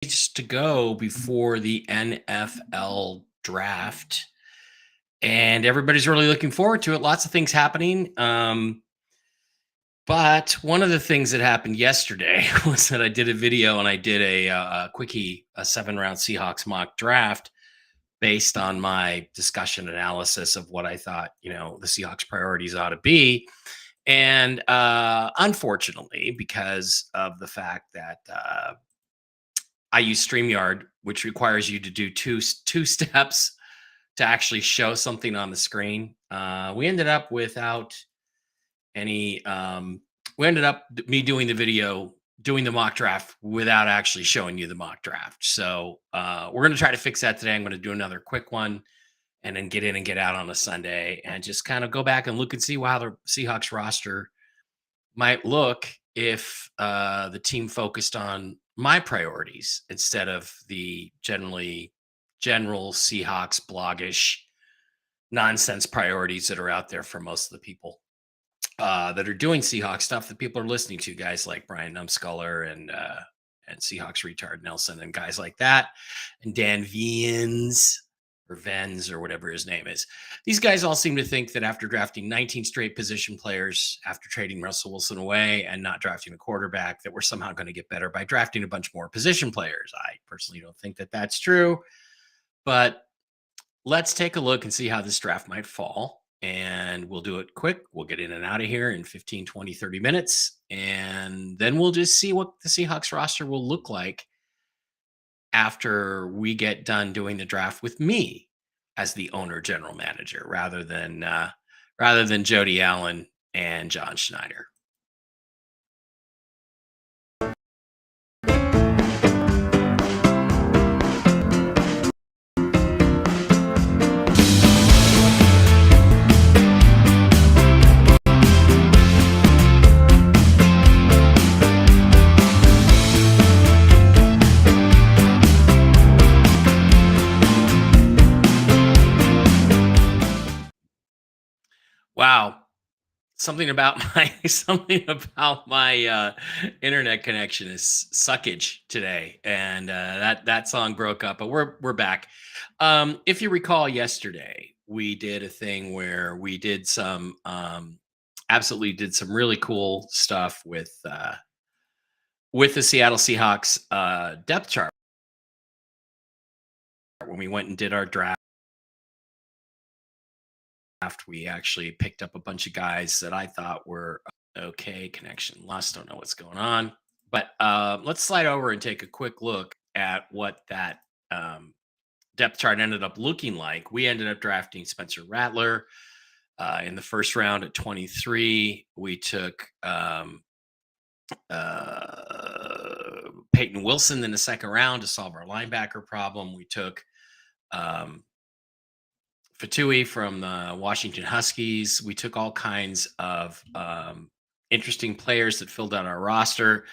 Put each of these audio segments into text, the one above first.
To go before the NFL draft, and everybody's really looking forward to it. Lots of things happening. But one of the things that happened yesterday was that I did a video and I did a quickie, a 7 round Seahawks mock draft based on my discussion analysis of what I thought, the Seahawks priorities ought to be. And unfortunately, because of the fact that I use StreamYard, which requires you to do two steps to actually show something on the screen. We ended up without any. We ended up me doing the video, doing the mock draft without actually showing you the mock draft. So we're going to try to fix that today. I'm going to do another quick one and then get in and get out on a Sunday and just kind of go back and look and see how the Seahawks roster might look if the team focused on my priorities instead of the general Seahawks bloggish nonsense priorities that are out there for most of the people that are doing Seahawks stuff that people are listening to, guys like Brian Numskuller and Seahawks retard Nelson and guys like that, and Dan Viens or Venz or whatever his name is. These guys all seem to think that after drafting 19 straight position players, after trading Russell Wilson away and not drafting a quarterback, that we're somehow going to get better by drafting a bunch more position players. I personally don't think that that's true, but let's take a look and see how this draft might fall. And we'll do it quick. We'll get in and out of here in 15, 20, 30 minutes. And then we'll just see what the Seahawks roster will look like after we get done doing the draft with me as the owner general manager rather than Jody Allen and John Schneider. Wow. Something about my internet connection is suckage today, and that song broke up. But we're back. If you recall, yesterday we did a thing where we did absolutely did some really cool stuff with the Seattle Seahawks depth chart when we went and did our draft. We actually picked up a bunch of guys that I thought were okay. Connection lost. Don't know what's going on. But let's slide over and take a quick look at what that depth chart ended up looking like. We ended up drafting Spencer Rattler in the first round at 23. We took Peyton Wilson in the second round to solve our linebacker problem. We took Fatui from the Washington Huskies. We took all kinds of interesting players that filled out our roster.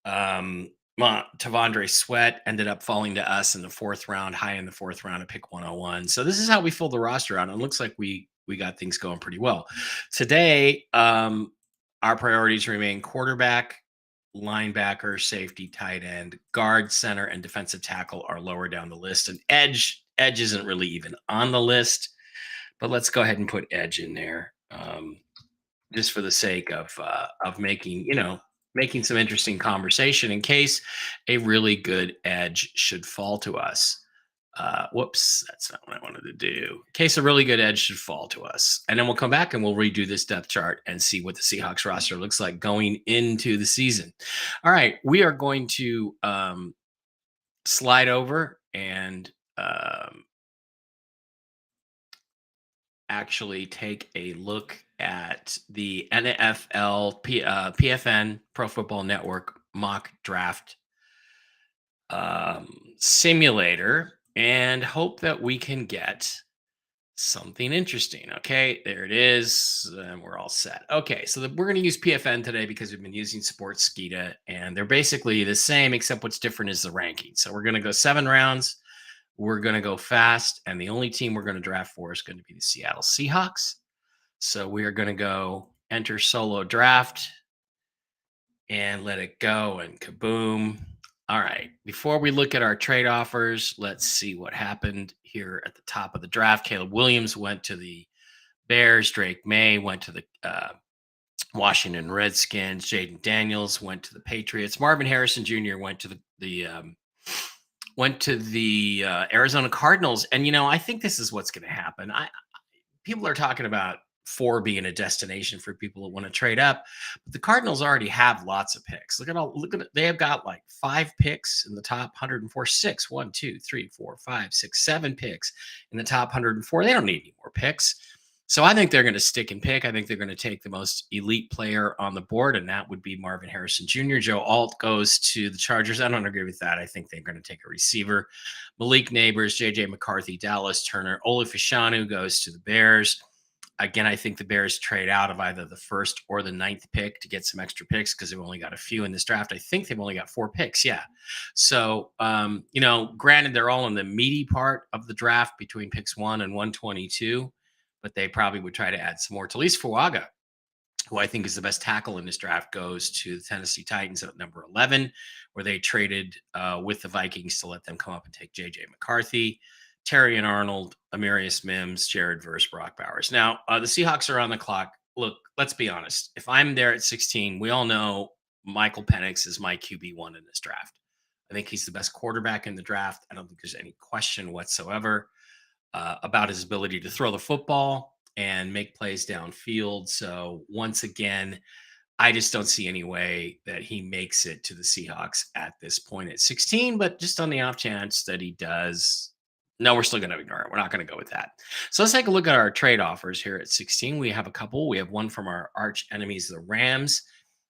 Tavondre Sweat ended up falling to us in the fourth round, high in the fourth round at pick 101. So this is how we filled the roster out. And it looks like we got things going pretty well. Today, our priorities remain quarterback, linebacker, safety, tight end, guard, center, and defensive tackle are lower down the list. And edge isn't really even on the list, but let's go ahead and put edge in there, just for the sake of making some interesting conversation in case a really good edge should fall to us. Whoops, that's not what I wanted to do. In case a really good edge should fall to us. And then we'll come back and we'll redo this depth chart and see what the Seahawks roster looks like going into the season. All right, we are going to slide over and actually take a look at the NFL PFN Pro Football Network mock draft simulator and hope that we can get something interesting. Okay, there it is. And we're all set. Okay, so we're going to use PFN today because we've been using Sportskeeda, and they're basically the same, except what's different is the ranking. So we're going to go 7 rounds. We're going to go fast, and the only team we're going to draft for is going to be the Seattle Seahawks. So we are going to go enter solo draft and let it go, and kaboom. All right. Before we look at our trade offers, let's see what happened here at the top of the draft. Caleb Williams went to the Bears. Drake May went to the Washington Redskins. Jaden Daniels went to the Patriots. Marvin Harrison Jr. went to the Arizona Cardinals. And I think this is what's going to happen. People are talking about four being a destination for people that want to trade up, but the Cardinals already have lots of picks. Look at it. They have got like five picks in the top 104, six, 1, 2, 3, 4, 5, 6, 7 picks in the top 104. They don't need any more picks. So I think they're going to stick and pick. I think they're going to take the most elite player on the board, and that would be Marvin Harrison Jr. Joe Alt goes to the Chargers. I don't agree with that. I think they're going to take a receiver. Malik Neighbors, J.J. McCarthy, Dallas Turner, Olaf Fashanu goes to the Bears. Again, I think the Bears trade out of either the first or the ninth pick to get some extra picks because they've only got a few in this draft. I think they've only got 4 picks. Yeah. So, granted, they're all in the meaty part of the draft between picks 1 and 122, but they probably would try to add some more. Talise Fuaga, who I think is the best tackle in this draft, goes to the Tennessee Titans at number 11, where they traded with the Vikings to let them come up and take J.J. McCarthy. Terry and Arnold, Amarius Mims, Jared Verse, Brock Bowers. Now, the Seahawks are on the clock. Look, let's be honest. If I'm there at 16, we all know Michael Penix is my QB1 in this draft. I think he's the best quarterback in the draft. I don't think there's any question whatsoever about his ability to throw the football and make plays downfield. So, once again, I just don't see any way that he makes it to the Seahawks at this point at 16, but just on the off chance that he does, no, we're still going to ignore it. We're not going to go with that. So let's take a look at our trade offers here at 16. We have a couple. We have one from our arch enemies, the Rams.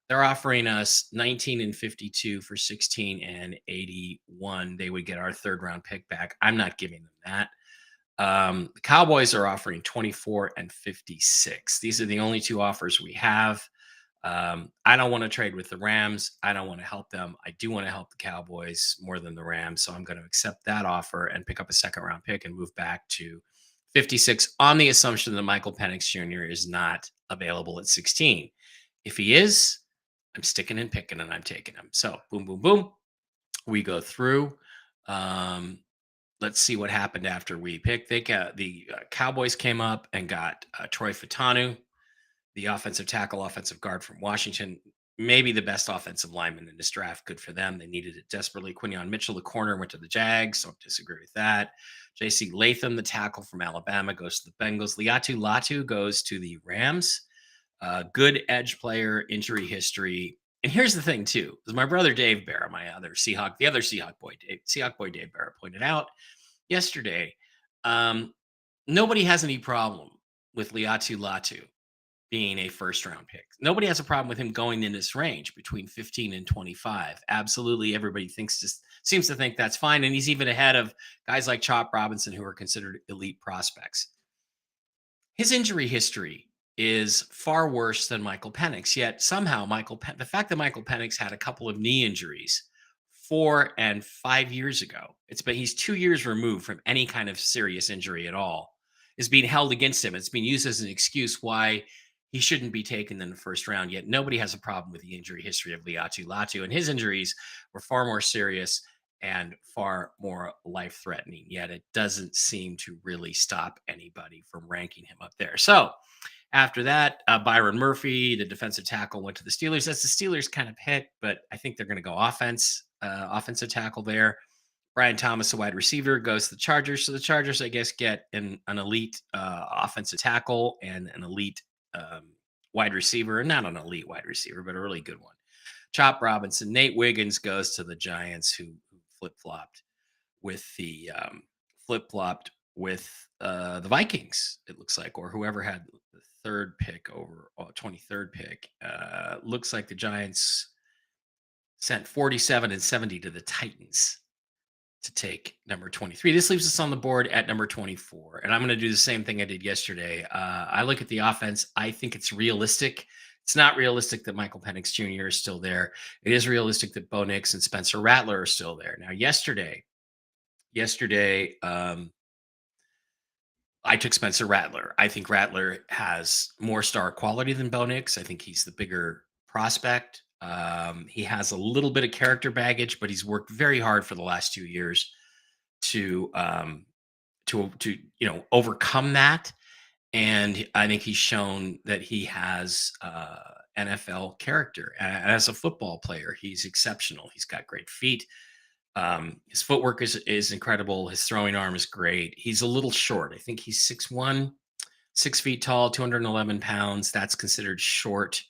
They're offering us 19 and 52 for 16 and 81. They would get our third round pick back. I'm not giving them that. The Cowboys are offering 24 and 56. These are the only two offers we have. I don't want to trade with the Rams. I don't want to help them. I do want to help the Cowboys more than the Rams. So I'm going to accept that offer and pick up a second round pick and move back to 56 on the assumption that Michael Penix Jr. is not available at 16. If he is, I'm sticking and picking and I'm taking him. So boom, boom, boom. We go through. Let's see what happened after we picked. The Cowboys came up and got Troy Fatanu, the offensive tackle, offensive guard from Washington, maybe the best offensive lineman in this draft. Good for them. They needed it desperately. Quinion Mitchell, the corner, went to the Jags. Don't disagree with that. J.C. Latham, the tackle from Alabama, goes to the Bengals. Liatu Latu goes to the Rams. Good edge player, injury history. And here's the thing, too, is my brother Dave Barra, the other Seahawk boy Dave Barra pointed out yesterday, nobody has any problem with Liatu Latu being a first round pick. Nobody has a problem with him going in this range between 15 and 25. Absolutely. Everybody seems to think that's fine. And he's even ahead of guys like Chop Robinson, who are considered elite prospects. His injury history is far worse than Michael Penix. Yet somehow the fact that Michael Penix had a couple of knee injuries 4 and 5 years ago, he's 2 years removed from any kind of serious injury at all, is being held against him. It's being used as an excuse why he shouldn't be taken in the first round. Yet nobody has a problem with the injury history of Liatu Latu, and his injuries were far more serious and far more life-threatening. Yet it doesn't seem to really stop anybody from ranking him up there. So after that, Byron Murphy, the defensive tackle, went to the Steelers. That's the Steelers kind of pick, but I think they're going to go offensive tackle there. Brian Thomas, a wide receiver, goes to the Chargers. So the Chargers, I guess, get an elite offensive tackle and an elite wide receiver. Not an elite wide receiver, but a really good one. Chop Robinson. Nate Wiggins goes to the Giants, who flip-flopped with the Vikings, it looks like, or whoever had the third pick over 23rd pick. Looks like the Giants sent 47 and 70 to the Titans to take number 23. This leaves us on the board at number 24. And I'm going to do the same thing I did yesterday. I look at the offense. I think it's realistic. It's not realistic that Michael Penix Jr. is still there. It is realistic that Bo Nix and Spencer Rattler are still there. Now, yesterday, I took Spencer Rattler. I think Rattler has more star quality than Bo Nix. I think he's the bigger prospect. He has a little bit of character baggage, but he's worked very hard for the last 2 years to overcome that. And I think he's shown that he has NFL character. As a football player, he's exceptional. He's got great feet. His footwork is incredible. His throwing arm is great. He's a little short. I think he's 6'1", 6 feet tall, 211 pounds. That's considered short.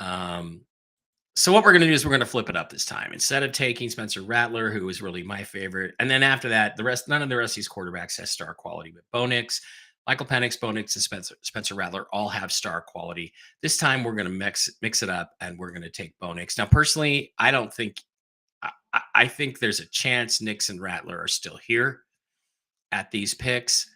Um, so what we're going to do is we're going to flip it up this time. Instead of taking Spencer Rattler, who is really my favorite, and then after that, none of the rest of these quarterbacks has star quality. But Michael Penix, Bo Nix, and Spencer Rattler all have star quality. This time we're going to mix it up, and we're going to take Bo Nix. Now, personally, I don't think I think there's a chance Nix and Rattler are still here at these picks.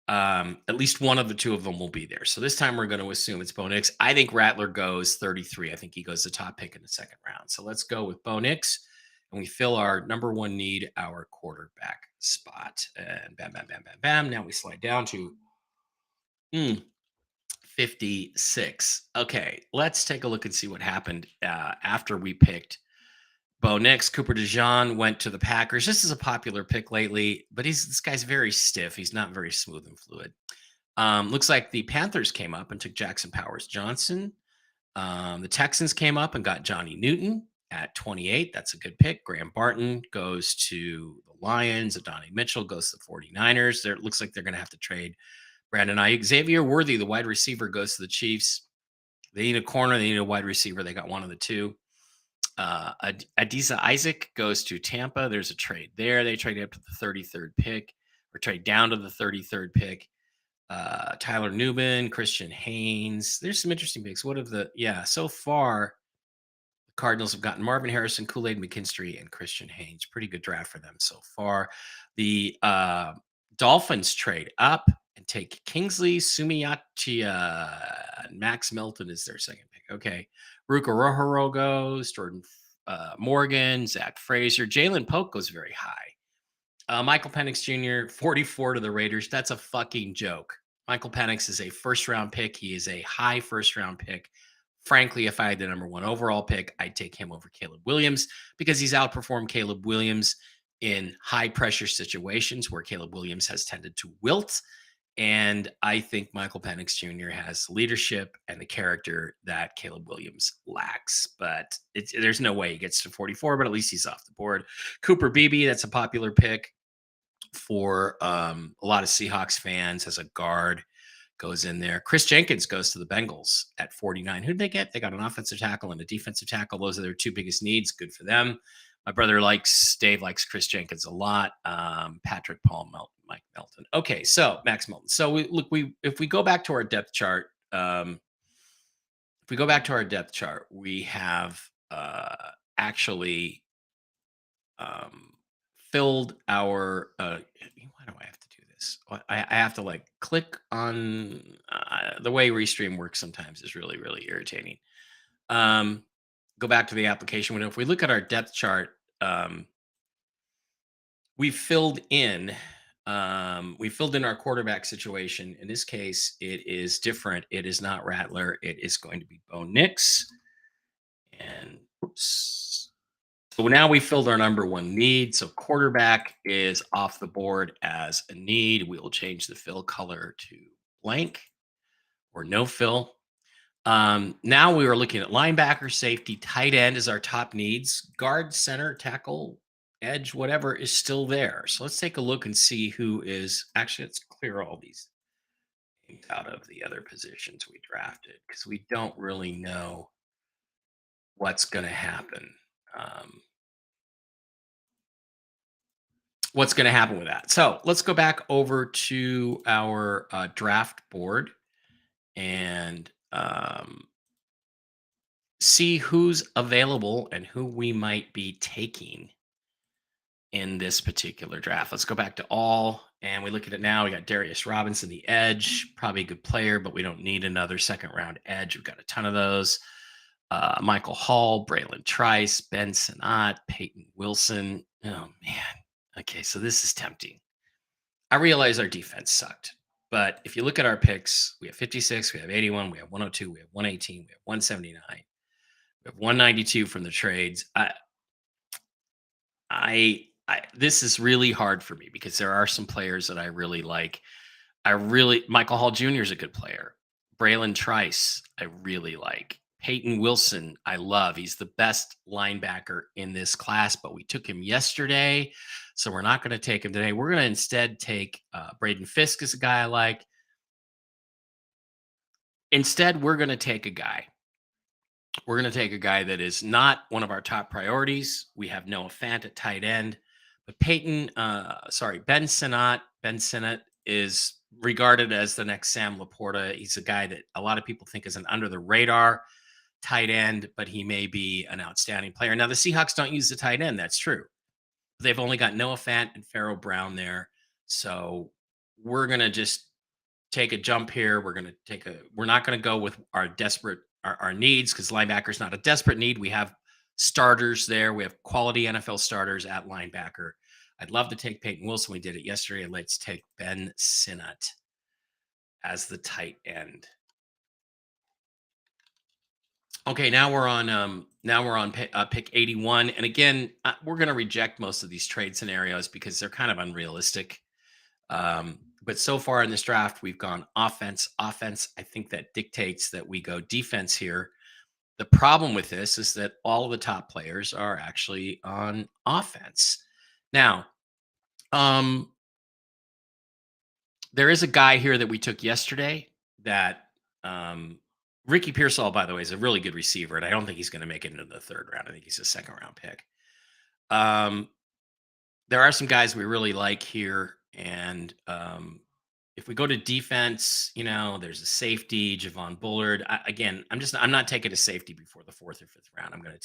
At least one of the two of them will be there. So this time we're going to assume it's Bo Nix. I think Rattler goes 33. I think he goes the top pick in the second round. So let's go with Bo Nix, and we fill our number one need, our quarterback spot. And bam, bam, bam, bam, bam. Now we slide down to 56. Okay, let's take a look and see what happened after we picked Bo Nix. Cooper DeJean went to the Packers. This is a popular pick lately, but this guy's very stiff. He's not very smooth and fluid. Looks like the Panthers came up and took Jackson Powers Johnson. The Texans came up and got Johnny Newton at 28. That's a good pick. Graham Barton goes to the Lions. Adonai Mitchell goes to the 49ers. It looks like they're going to have to trade Brandon Ayuk. Xavier Worthy, the wide receiver, goes to the Chiefs. They need a corner. They need a wide receiver. They got one of the two. Adisa Isaac goes to Tampa. There's a trade there. They trade up to the 33rd pick, or trade down to the 33rd pick. Tyler Newman, Christian Haynes. There's some interesting picks. So far, the Cardinals have gotten Marvin Harrison, Kool-Aid McKinstry, and Christian Haynes. Pretty good draft for them so far. The Dolphins trade up and take Kingsley Sumiatia, and Max Milton is their second pick. Okay. Ruka Rohoro goes, Jordan Morgan, Zach Frazier. Jalen Polk goes very high. Michael Penix Jr., 44 to the Raiders. That's a fucking joke. Michael Penix is a first-round pick. He is a high first-round pick. Frankly, if I had the number one overall pick, I'd take him over Caleb Williams because he's outperformed Caleb Williams in high-pressure situations where Caleb Williams has tended to wilt. And I think Michael Penix Jr. has leadership and the character that Caleb Williams lacks. But there's no way he gets to 44, but at least he's off the board. Cooper Beebe, that's a popular pick for a lot of Seahawks fans as a guard, goes in there. Chris Jenkins goes to the Bengals at 49. Who'd they get? They got an offensive tackle and a defensive tackle. Those are their two biggest needs. Good for them. My brother Dave likes Chris Jenkins a lot. Patrick Paul Melton, Mike Melton. Okay, so Max Melton. So if we go back to our depth chart, we have actually filled our. Why do I have to do this? I have to click on the way Restream works. Sometimes is really really irritating. Go back to the application window. If we look at our depth chart, we filled in our quarterback situation. In this case, it is different. It is not Rattler. It is going to be Bo Nix. And oops. So now we filled our number one need. So quarterback is off the board as a need. We will change the fill color to blank or no fill. Now we are looking at linebacker, safety, tight end as our top needs. Guard, center, tackle, edge, whatever is still there. So let's take a look and see who is actually. Let's clear all these names out of the other positions we drafted because we don't really know what's going to happen. What's going to happen with that? So let's go back over to our draft board and see who's available and who we might be taking in this particular draft. Let's go back to all, and we look at it now. We got Darius Robinson, the edge, probably a good player, but we don't need another second round edge. We've got a ton of those. Michael Hall, Braylon Trice, Ben Sinnott, Peyton Wilson. Oh man. Okay, so this is tempting. I realize our defense sucked. But if you look at our picks, we have 56, we have 81, we have 102, we have 118, we have 179, we 192 from the trades. This is really hard for me because there are some players that I really like. Michael Hall Jr. is a good player. Braylon Trice, I really like. Peyton Wilson, I love. He's the best linebacker in this class, but we took him yesterday, so we're not going to take him today. We're going to instead take Braden Fisk is a guy I like. Instead, we're going to take a guy. We're going to take a guy that is not one of our top priorities. We have Noah Fant at tight end, but Ben Sinnott. Ben Sinnott is regarded as the next Sam Laporta. He's a guy that a lot of people think is an under the radar tight end, but he may be an outstanding player. Now, the Seahawks don't use the tight end. That's true. They've only got Noah Fant and Pharaoh Brown there. So we're going to just take a jump here. We're not going to go with our needs because linebacker is not a desperate need. We have starters there. We have quality NFL starters at linebacker. I'd love to take Peyton Wilson. We did it yesterday. Let's take Ben Sinnott as the tight end. Okay, now we're on pick 81, and again, we're going to reject most of these trade scenarios because they're kind of unrealistic. But so far in this draft, we've gone offense, offense. I think that dictates that we go defense here. The problem with this is that all of the top players are actually on offense. Now, um, there is a guy here that we took yesterday that Ricky Pearsall, by the way, is a really good receiver, and I don't think he's going to make it into the third round. I think he's a second round pick. Um, there are some guys we really like here, and if we go to defense, there's a safety, Javon Bullard. I'm not taking a safety before the fourth or fifth round. I'm going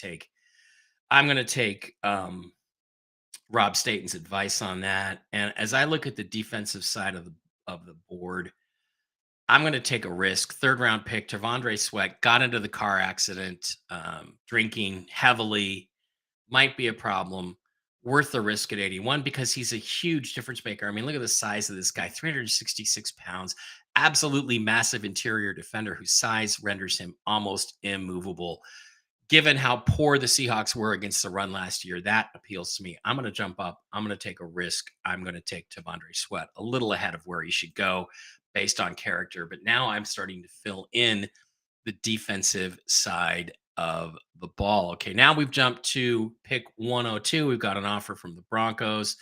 to take Rob Staten's advice on that. And as I look at the defensive side of the board, I'm going to take a risk. Third round pick, Tavondre Sweat got into the car accident, drinking heavily, might be a problem. Worth the risk at 81 because he's a huge difference maker. I mean, look at the size of this guy, 366 pounds, absolutely massive interior defender whose size renders him almost immovable. Given how poor the Seahawks were against the run last year, that appeals to me. I'm going to jump up. I'm going to take a risk. I'm going to take Tavondre Sweat a little ahead of where he should go based on character. But now I'm starting to fill in the defensive side of the ball. Okay, now we've jumped to pick 102. We've got an offer from the Broncos.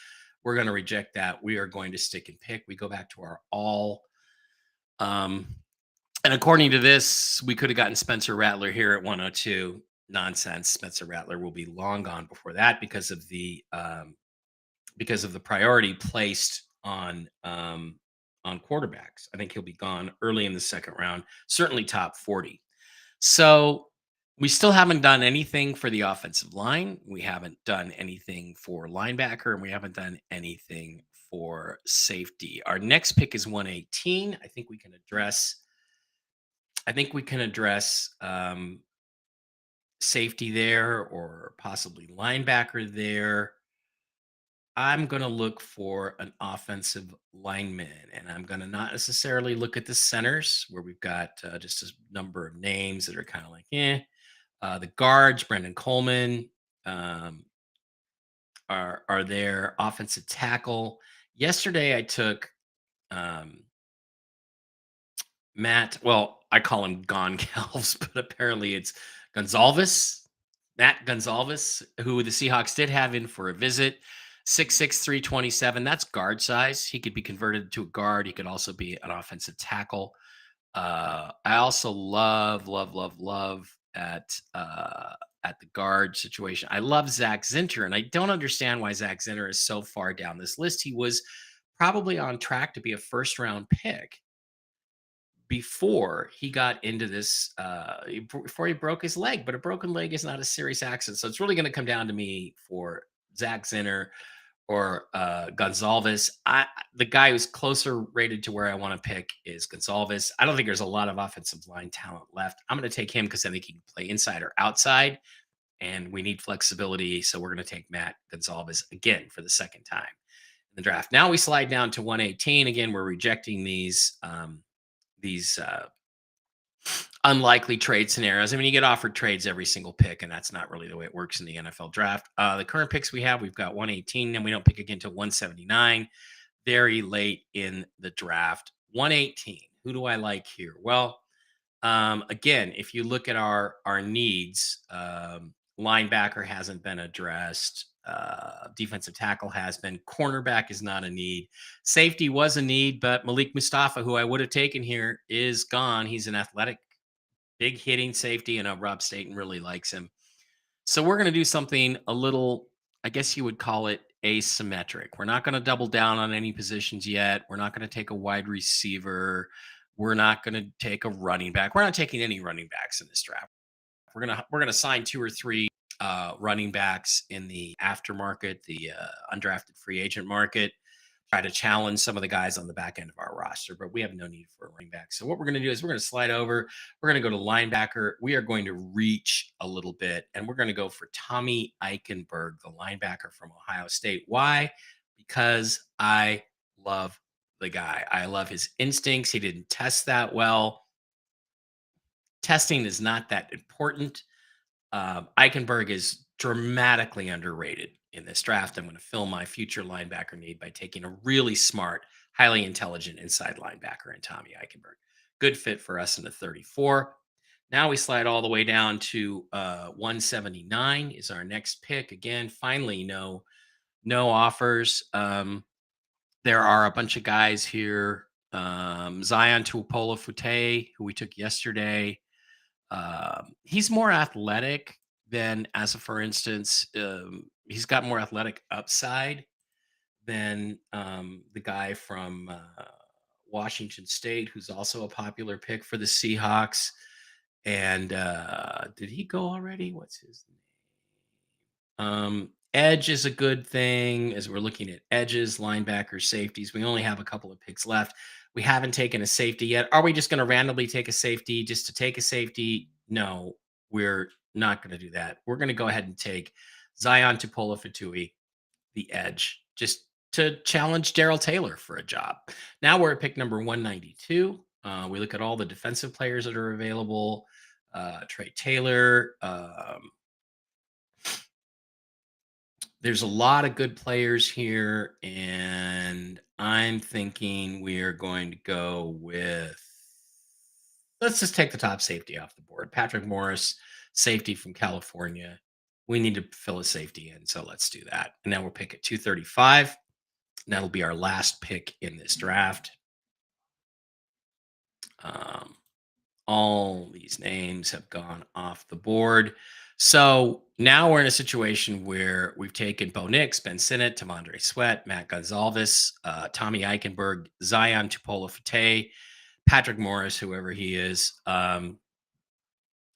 We're going to reject that. We are going to stick and pick. We go back to our all. And according to this, we could have gotten Spencer Rattler here at 102. Nonsense. Spencer Rattler will be long gone before that because of the priority placed on quarterbacks. I think he'll be gone early in the second round, certainly top 40. So we still haven't done anything for the offensive line. We haven't done anything for linebacker, and we haven't done anything for safety. Our next pick is 118. I think we can address safety there or possibly linebacker there. I'm going to look for an offensive lineman, and I'm going to not necessarily look at the centers where we've got just a number of names that are kind of like, the guards, Brendan Coleman, are there. Offensive tackle. Yesterday, I took Matt. Well, I call him Gon Calves, but apparently it's Gonzalez. Matt Gonzalez, who the Seahawks did have in for a visit. 6'6", 327. That's guard size. He could be converted to a guard. He could also be an offensive tackle. I also love at the guard situation. I love Zach Zinter, and I don't understand why Zach Zinter is so far down this list. He was probably on track to be a first round pick before he got into this, before he broke his leg. But a broken leg is not a serious accident, so it's really going to come down to me for Zach Zinter or Gonzalez. The guy who's closer rated to where I want to pick is Gonzalez. I don't think there's a lot of offensive line talent left. I'm going to take him because I think he can play inside or outside, and we need flexibility. So we're going to take Matt Gonzalez again for the second time in the draft. Now we slide down to 118. Again, we're rejecting these unlikely trade scenarios. I mean, you get offered trades every single pick, and that's not really the way it works in the NFL draft. The current picks we have, we've got 118, and we don't pick again until 179, very late in the draft. 118. Who do I like here? Well, again, if you look at our needs, linebacker hasn't been addressed. Defensive tackle has been. Cornerback is not a need. Safety was a need, but Malik Mustafa, who I would have taken here, is gone. He's an athletic, big hitting safety, and Rob Staten really likes him. So we're going to do something a little, I guess you would call it asymmetric. We're not going to double down on any positions yet. We're not going to take a wide receiver. We're not going to take a running back. We're not taking any running backs in this draft. We're gonna sign two or three running backs in the aftermarket, the undrafted free agent market. Try to challenge some of the guys on the back end of our roster, but we have no need for a running back. So what we're going to do is we're going to slide over. We're going to go to linebacker. We are going to reach a little bit, and we're going to go for Tommy Eichenberg, the linebacker from Ohio State. Why? Because I love the guy. I love his instincts. He didn't test that well. Testing is not that important. Eichenberg is dramatically underrated in this draft. I'm going to fill my future linebacker need by taking a really smart, highly intelligent inside linebacker in Tommy Eichenberg. Good fit for us in the 34. Now we slide all the way down to 179 is our next pick. Again, finally, no offers. There are a bunch of guys here. Zion Tuipola Fute, who we took yesterday. He's more athletic than, as a for instance, he's got more athletic upside than the guy from Washington State, who's also a popular pick for the Seahawks. And did he go already? What's his name? Edge is a good thing as we're looking at edges, linebackers, safeties. We only have a couple of picks left. We haven't taken a safety yet. Are we just going to randomly take a safety just to take a safety? No, we're not going to do that. We're going to go ahead and take Zion Tupola Fatui, the edge, just to challenge Daryl Taylor for a job. Now we're at pick number 192. We look at all the defensive players that are available. Trey Taylor, there's a lot of good players here, and I'm thinking we are going to go with, let's just take the top safety off the board. Patrick Morris, safety from California. We need to fill a safety in, so let's do that. And now we'll pick at 235. And that'll be our last pick in this draft. Um, all these names have gone off the board. So now we're in a situation where we've taken Bo Nix, Ben Sinnott, Tamandre Sweat, Matt Gonzalez, Tommy Eichenberg, Zion Tupola Fate, Patrick Morris, whoever he is. And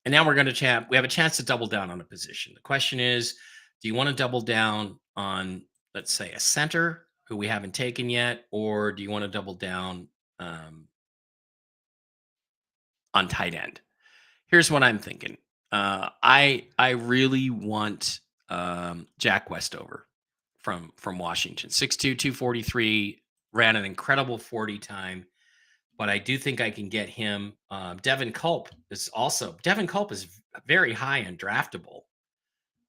now we're going to we have a chance to double down on a position. The question is, do you want to double down on, let's say, a center who we haven't taken yet, or do you want to double down on tight end? Here's what I'm thinking. I really want Jack Westover from Washington. 6'2", 243, ran an incredible 40 time, but I do think I can get him. Devin Culp is very high and draftable.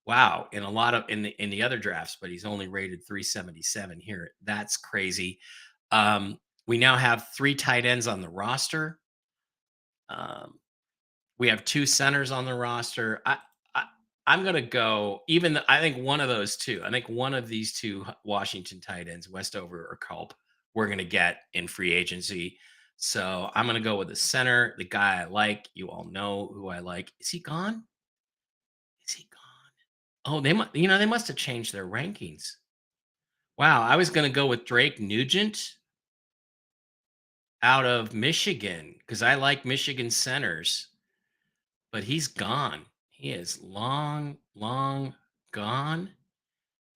Wow, in a lot of in the other drafts, but he's only rated 377 here. That's crazy. We now have 3 tight ends on the roster. We have 2 centers on the roster. I I'm gonna go. I think one of those two. I think one of these two Washington tight ends, Westover or Culp, we're gonna get in free agency. So I'm gonna go with the center, the guy I like. You all know who I like. Is he gone? Is he gone? Oh, they must have changed their rankings. Wow, I was gonna go with Drake Nugent out of Michigan because I like Michigan centers, but he's gone. He is long, long gone.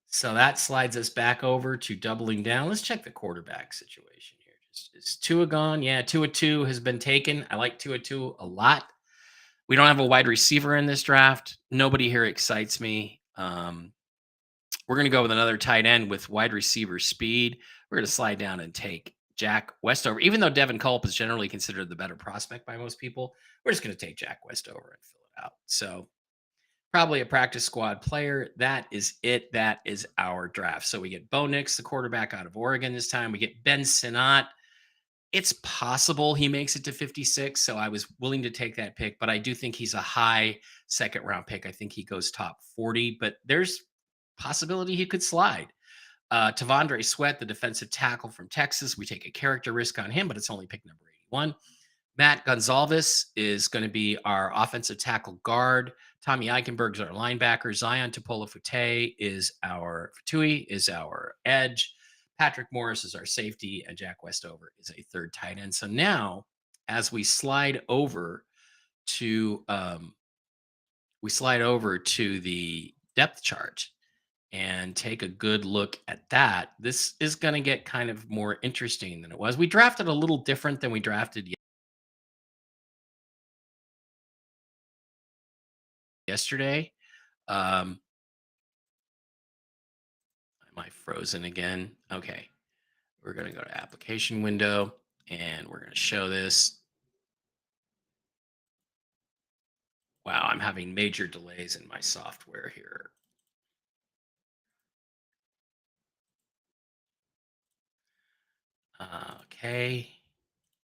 So that slides us back over to doubling down. Let's check the quarterback situation here. Is Tua gone? Yeah, Tua 2 has been taken. I like Tua 2 a lot. We don't have a wide receiver in this draft. Nobody here excites me. We're going to go with another tight end with wide receiver speed. We're going to slide down and take Jack Westover, even though Devin Culp is generally considered the better prospect by most people. We're just going to take Jack Westover and fill it out. So probably a practice squad player. That is it. That is our draft. So we get Bo Nix, the quarterback out of Oregon this time. We get Ben Sinnott. It's possible he makes it to 56. So I was willing to take that pick, but I do think he's a high second round pick. I think he goes top 40, but there's possibility he could slide. Tavondre Sweat, the defensive tackle from Texas. We take a character risk on him, but it's only pick number 81. Matt Gonzalez is going to be our offensive tackle guard. Tommy Eichenberg is our linebacker. Zion Topola Fute is our Fatui is our edge. Patrick Morris is our safety, and Jack Westover is a third tight end. So now, as to we slide over to the depth chart and take a good look at that, this is going to get kind of more interesting than it was. We drafted a little different than we drafted yesterday. Am I frozen again? Okay. We're going to go to application window and we're going to show this. Wow, I'm having major delays in my software here. Okay.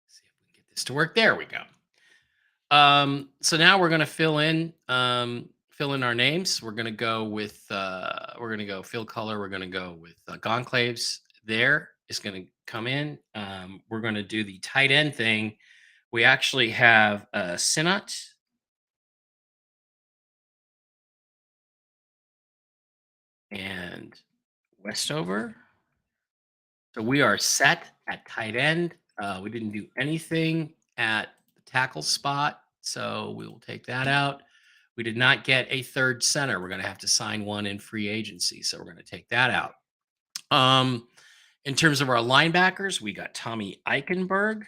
See if we can get this to work. There we go. So now we're gonna fill in our names. We're gonna go with we're gonna go fill color. We're gonna go with Gonclaves. There is gonna come in. We're gonna do the tight end thing. We actually have Sinnott and Westover. So we are set at tight end. We didn't do anything at the tackle spot, so we will take that out. We did not get a third center. We're going to have to sign one in free agency, so we're going to take that out. In terms of our linebackers, we got Tommy Eichenberg,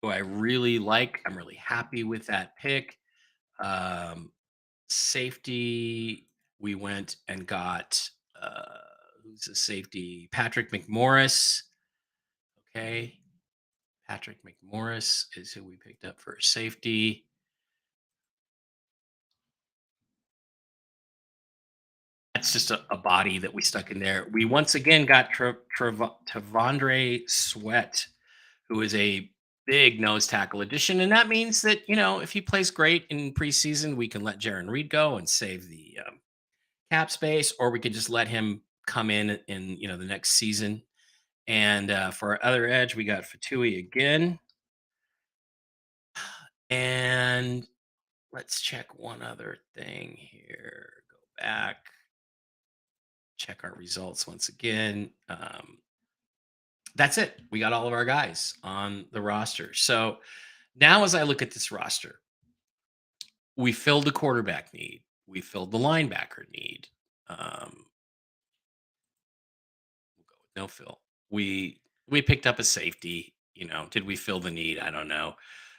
who I really like. I'm really happy with that pick. Um, Safety, we went and got who's the safety? Patrick McMorris. Okay. Patrick McMorris is who we picked up for safety. That's just a body that we stuck in there. We once again got Tavondre Sweat, who is a big nose tackle addition. And that means that, if he plays great in preseason, we can let Jaron Reed go and save the cap space, or we could just let him come in, the next season. And for our other edge, we got Fatui again. And let's check one other thing here. Go back, check our results once again. That's it. We got all of our guys on the roster. So now, as I look at this roster, we filled the quarterback need, we filled the linebacker need. We'll go with no fill. We picked up a safety. Did we fill the need? I don't know.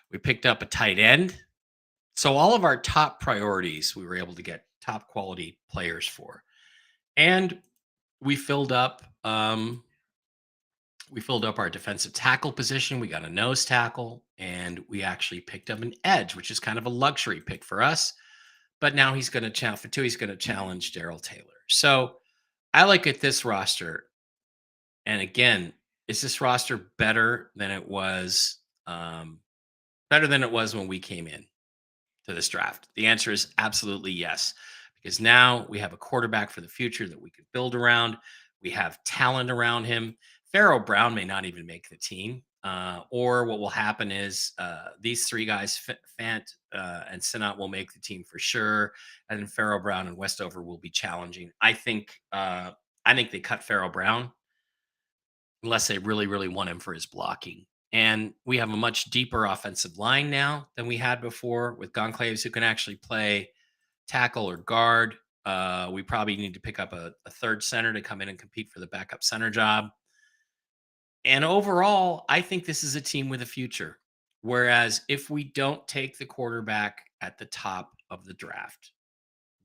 We picked up a tight end. So all of our top priorities, we were able to get top quality players for, and we filled up. We filled up our defensive tackle position. We got a nose tackle, and we actually picked up an edge, which is kind of a luxury pick for us. But now he's going to challenge for two. He's going to challenge Daryl Taylor. So I like at this roster. And again, is this roster better than it was? Better than it was when we came in to this draft? The answer is absolutely yes, because now we have a quarterback for the future that we could build around. We have talent around him. Pharaoh Brown may not even make the team. Or what will happen is these three guys, Fant and Sinnott, will make the team for sure, and then Pharaoh Brown and Westover will be challenging. I think they cut Pharaoh Brown unless they really, really want him for his blocking. And we have a much deeper offensive line now than we had before with Gonclaves, who can actually play tackle or guard. We probably need to pick up a third center to come in and compete for the backup center job. And overall, I think this is a team with a future. Whereas if we don't take the quarterback at the top of the draft,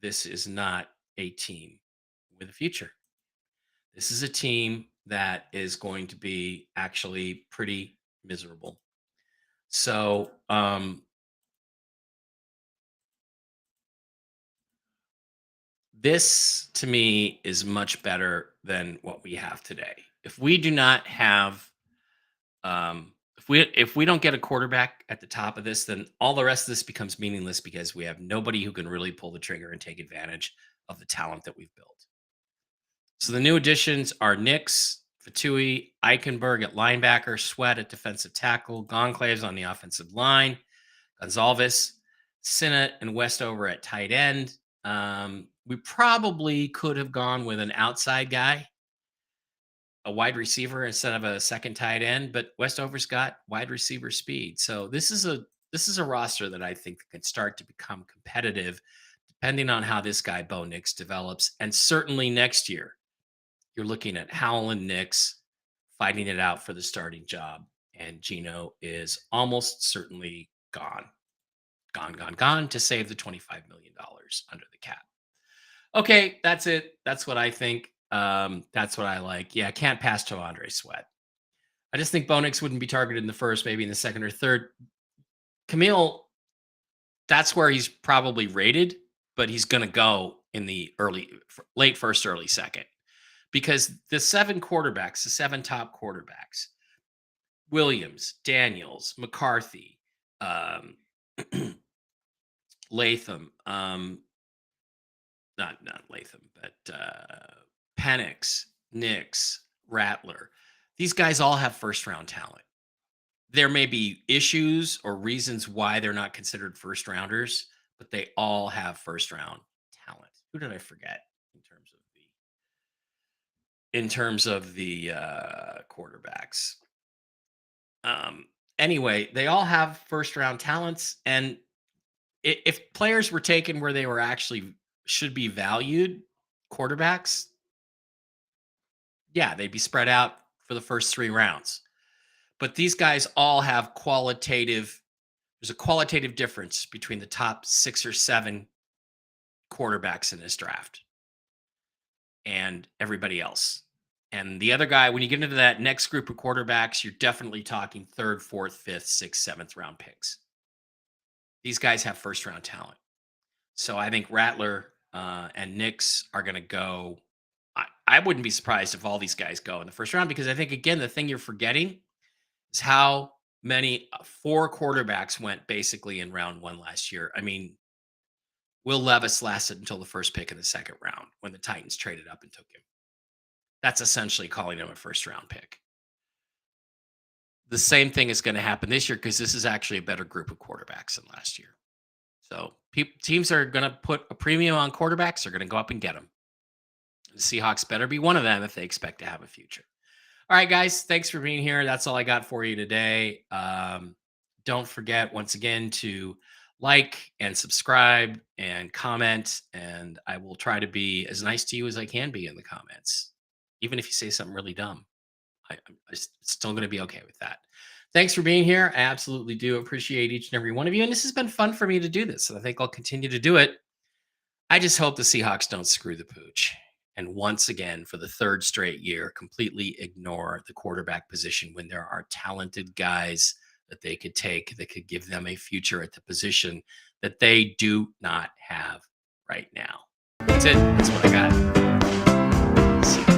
this is not a team with a future. This is a team that is going to be actually pretty miserable. So, this to me is much better than what we have today. If we do not have if we don't get a quarterback at the top of this, then all the rest of this becomes meaningless because we have nobody who can really pull the trigger and take advantage of the talent that we've built. So the new additions are Nix, Fatui, Eichenberg at linebacker, Sweat at defensive tackle, Gonclaves on the offensive line, Gonzalez, Sinnott, and Westover at tight end. We probably could have gone with an outside guy, a wide receiver instead of a second tight end, but Westover's got wide receiver speed. So this is a roster that I think can start to become competitive depending on how this guy Bo Nix develops. And certainly next year, you're looking at Howell and Nix fighting it out for the starting job. And Gino is almost certainly gone to save the $25 million under the cap. Okay, that's it. That's what I think. That's what I like. Yeah, can't pass to Andre Sweat. I just think Bo Nix wouldn't be targeted in the first, maybe in the second or third. Camille, that's where he's probably rated, but he's going to go in the late first, early second, because the seven top quarterbacks, Williams, Daniels, McCarthy, Latham, not Latham, but Penix, Nix, Rattler. These guys all have first round talent. There may be issues or reasons why they're not considered first rounders, but they all have first round talent. Who did I forget in terms of the quarterbacks? Anyway, they all have first round talents, and if players were taken where they were actually should be valued, quarterbacks, yeah, they'd be spread out for the first 3 rounds. But these guys all have there's a qualitative difference between the top 6 or 7 quarterbacks in this draft and everybody else. And the other guy, when you get into that next group of quarterbacks, you're definitely talking third, fourth, fifth, sixth, seventh round picks. These guys have first round talent. So I think Rattler and Nix are going to go. I wouldn't be surprised if all these guys go in the first round, because I think, again, the thing you're forgetting is how many 4 quarterbacks went basically in round 1 last year. I mean, Will Levis lasted until the first pick in the second round when the Titans traded up and took him. That's essentially calling him a first round pick. The same thing is going to happen this year, because this is actually a better group of quarterbacks than last year. So teams are going to put a premium on quarterbacks. They're going to go up and get them. The Seahawks better be one of them if they expect to have a future. All right, guys, thanks for being here. That's all I got for you today. Don't forget, once again, to like and subscribe and comment, and I will try to be as nice to you as I can be in the comments. Even if you say something really dumb, I'm still going to be okay with that. Thanks for being here. I absolutely do appreciate each and every one of you. And this has been fun for me to do this, and I think I'll continue to do it. I just hope the Seahawks don't screw the pooch, and once again, for the 3rd straight year, completely ignore the quarterback position when there are talented guys that they could take that could give them a future at the position that they do not have right now. That's it. That's what I got. See you.